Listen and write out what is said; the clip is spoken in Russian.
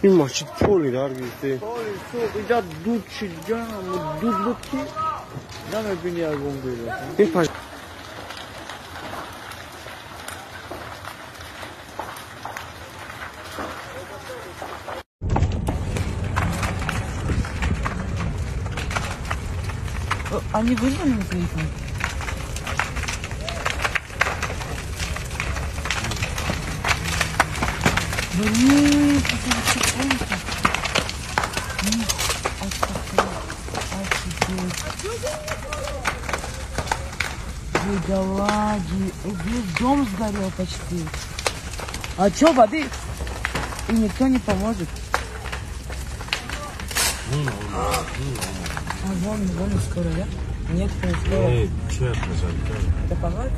این ماشین پولی دار گیفته پولی سوق اینجا دود چیزجا دود بود که نمیبینی از اون بیرون این پاش Они вызвали на телефон? Блин, это секунда. Бедолаги. Весь дом сгорел почти. А чё, воды? И никто не поможет. А вон скоро, да? Нет, не скоро. Честно, Это помогает?